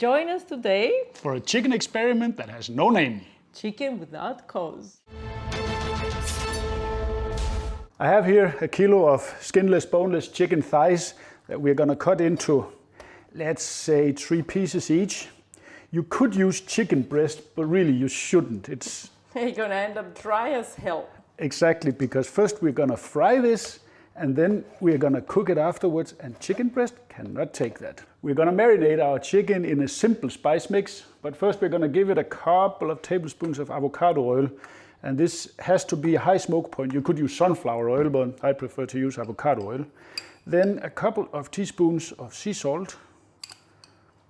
Join us today for a chicken experiment that has no name. Chicken without cause. I have here a kilo of skinless, boneless chicken thighs that we're gonna cut into, let's say, 3 pieces each. You could use chicken breast, but really you shouldn't. You're gonna end up dry as hell. Exactly, because first we're gonna fry this, and then we're gonna cook it afterwards, and chicken breast cannot take that. We're gonna marinate our chicken in a simple spice mix, but first we're gonna give it a couple of tablespoons of avocado oil, and this has to be a high smoke point. You could use sunflower oil, but I prefer to use avocado oil. Then a couple of teaspoons of sea salt,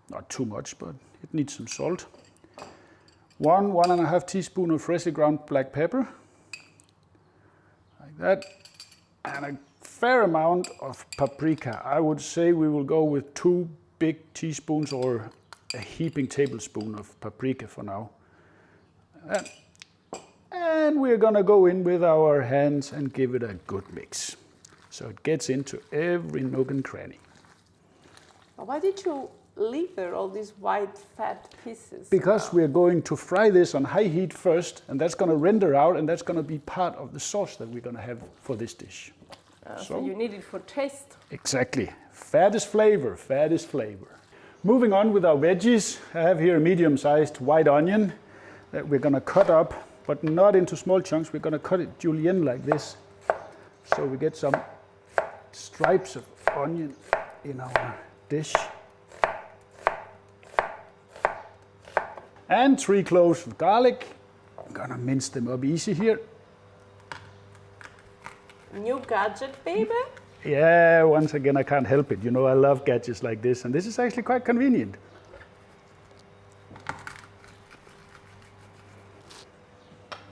not too much, but it needs some salt. 1.5 teaspoons of freshly ground black pepper, like that, and a fair amount of paprika. I would say we will go with 2 big teaspoons or a heaping tablespoon of paprika for now. And we're gonna go in with our hands and give it a good mix, so it gets into every nook and cranny. Why did you leave there all these white fat pieces? Because we're going to fry this on high heat first, and that's gonna render out, and that's gonna be part of the sauce that we're gonna have for this dish. So you need it for taste. Exactly. Fat is flavor, fat is flavor. Moving on with our veggies, I have here a medium-sized white onion that we're gonna cut up, but not into small chunks. We're gonna cut it julienne like this, so we get some stripes of onion in our dish. And 3 cloves of garlic. I'm gonna mince them up easy here. New gadget, baby? Yeah, once again, I can't help it. You know, I love gadgets like this, and this is actually quite convenient.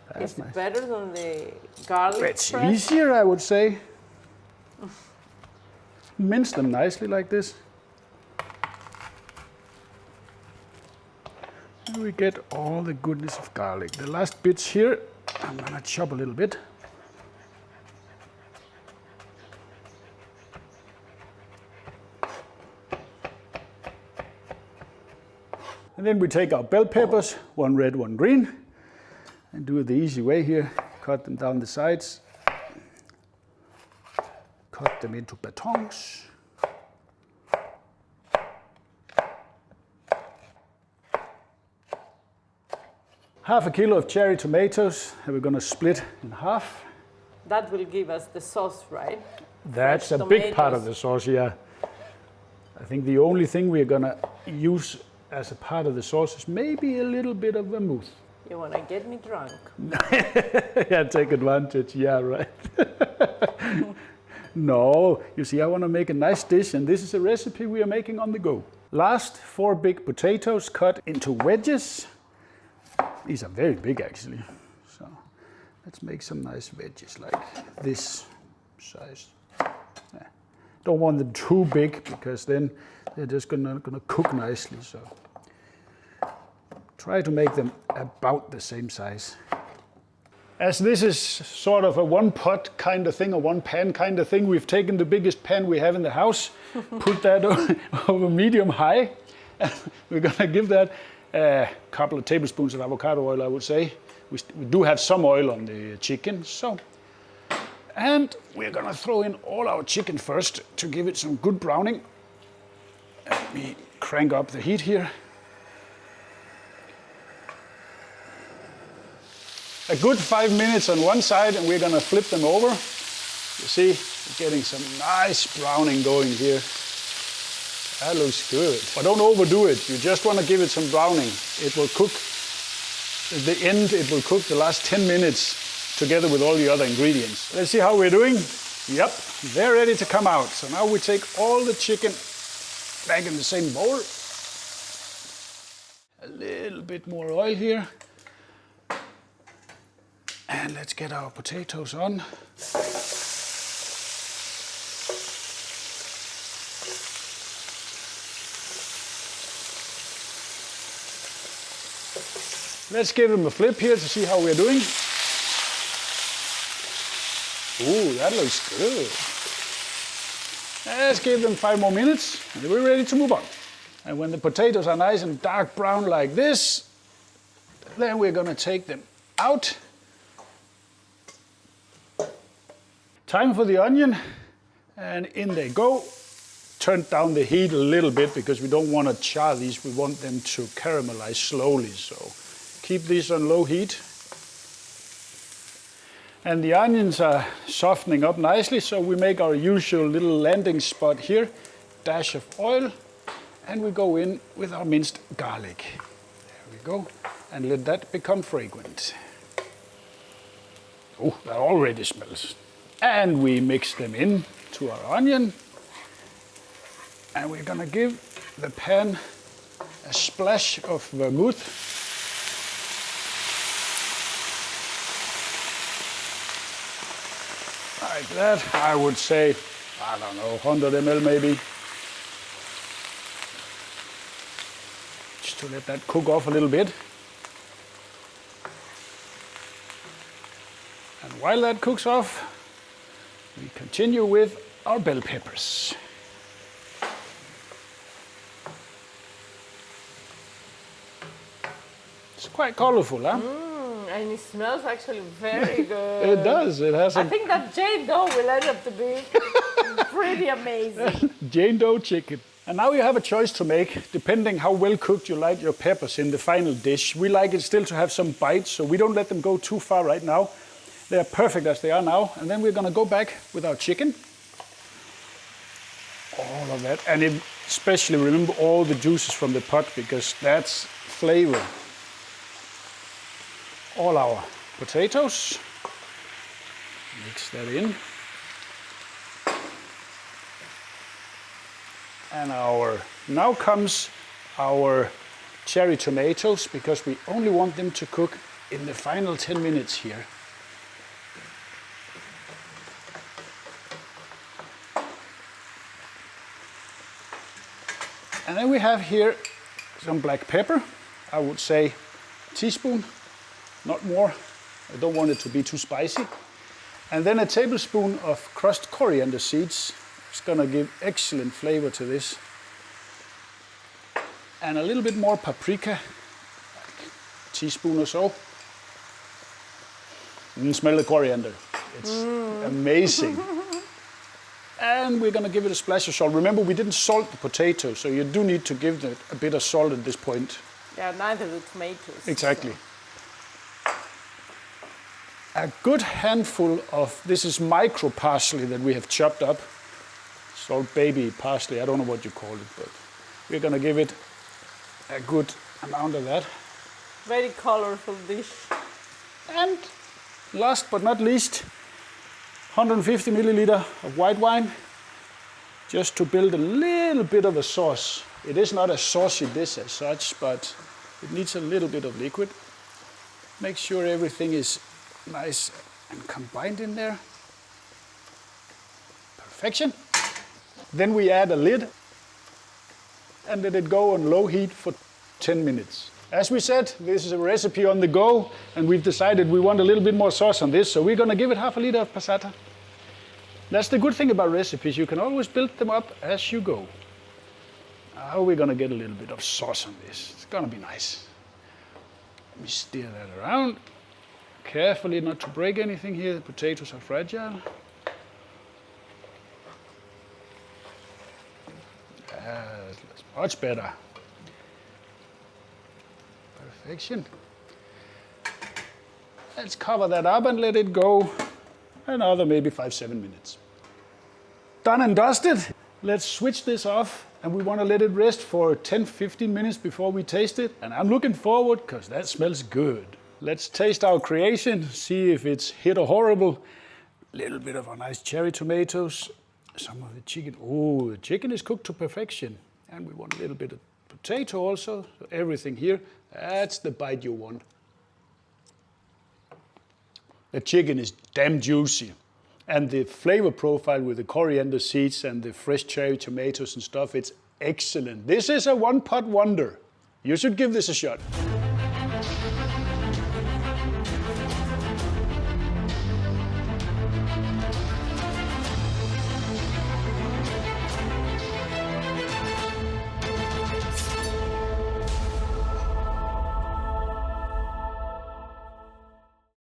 That's Is it nice. better than the garlic It's press? easier, I would say. Mince them nicely like this. And we get all the goodness of garlic. The last bits here, I'm gonna chop a little bit. And then we take our bell peppers, 1 red, 1 green, and do it the easy way here. Cut them down the sides. Cut them into batons. Half a kilo of cherry tomatoes, and we're gonna split in half. That will give us the sauce, right? That's Fresh a big part tomatoes. of the sauce, yeah. I think the only thing we're gonna use as a part of the sauce is maybe a little bit of vermouth. You wanna get me drunk? Yeah, take advantage, yeah, right. No, you see, I wanna make a nice dish, and this is a recipe we are making on the go. Last, 4 big potatoes cut into wedges. These are very big, actually. So let's make some nice wedges like this size. Yeah. Don't want them too big, because then they're just gonna cook nicely. So try to make them about the same size. As this is sort of a 1 pot kind of thing, or 1 pan kind of thing, we've taken the biggest pan we have in the house, put that over medium high, and we're gonna give that a couple of tablespoons of avocado oil, I would say. We do have some oil on the chicken, so. And we're gonna throw in all our chicken first to give it some good browning. Let me crank up the heat here. A good 5 minutes on one side, and we're gonna flip them over. You see, we're getting some nice browning going here. That looks good, but don't overdo it. You just want to give it some browning. It will cook at the end, it will cook the last 10 minutes together with all the other ingredients. Let's see how we're doing. Yep, they're ready to come out. So now we take all the chicken back in the same bowl. A little bit more oil here. And let's get our potatoes on. Let's give them a flip here to see how we're doing. Ooh, that looks good. Let's give them 5 more minutes, and we're ready to move on. And when the potatoes are nice and dark brown like this, then we're gonna take them out. Time for the onion, and in they go. Turn down the heat a little bit because we don't want to char these, we want them to caramelize slowly. So keep these on low heat. And the onions are softening up nicely, so we make our usual little landing spot here. Dash of oil, and we go in with our minced garlic. There we go, and let that become fragrant. Oh, that already smells. And we mix them in to our onion. And we're gonna give the pan a splash of vermouth. Like that, I would say, I don't know, 100 ml maybe. Just to let that cook off a little bit. And while that cooks off, we continue with our bell peppers. It's quite colorful, huh? And it smells actually very good. It does. It has I a think that Jane Doe will end up to be pretty amazing. Jane Doe chicken. And now you have a choice to make, depending how well cooked you like your peppers in the final dish. We like it still to have some bite, so we don't let them go too far right now. They're perfect as they are now. And then we're gonna go back with our chicken. All of that. And especially remember all the juices from the pot, because that's flavor. All our potatoes, mix that in. And now comes our cherry tomatoes, because we only want them to cook in the final 10 minutes here. And then we have here some black pepper, I would say a teaspoon. Not more, I don't want it to be too spicy. And then a tablespoon of crushed coriander seeds. It's gonna give excellent flavor to this. And a little bit more paprika, like a teaspoon or so. Smell the coriander, it's amazing. And we're gonna give it a splash of salt. Remember, we didn't salt the potato, so you do need to give it a bit of salt at this point. Yeah, neither the tomatoes. Exactly. A good handful of, this is micro parsley that we have chopped up. Salt baby parsley, I don't know what you call it, but we're gonna give it a good amount of that. Very colorful dish. And last but not least, 150 milliliter of white wine, just to build a little bit of a sauce. It is not a saucy dish as such, but it needs a little bit of liquid. Make sure everything is nice and combined in there. Perfection. Then we add a lid and let it go on low heat for 10 minutes. As we said, this is a recipe on the go, and we've decided we want a little bit more sauce on this, so we're gonna give it half a liter of passata. That's the good thing about recipes, you can always build them up as you go. Now we're gonna get a little bit of sauce on this. It's gonna be nice. Let me stir that around. Carefully not to break anything here, the potatoes are fragile. That's much better. Perfection. Let's cover that up and let it go another maybe 5-7 minutes. Done and dusted. Let's switch this off, and we want to let it rest for 10-15 minutes before we taste it. And I'm looking forward, because that smells good. Let's taste our creation, see if it's hit or horrible. A little bit of our nice cherry tomatoes, some of the chicken. Oh, the chicken is cooked to perfection. And we want a little bit of potato also, so everything here. That's the bite you want. The chicken is damn juicy. And the flavor profile with the coriander seeds and the fresh cherry tomatoes and stuff, it's excellent. This is a one-pot wonder. You should give this a shot.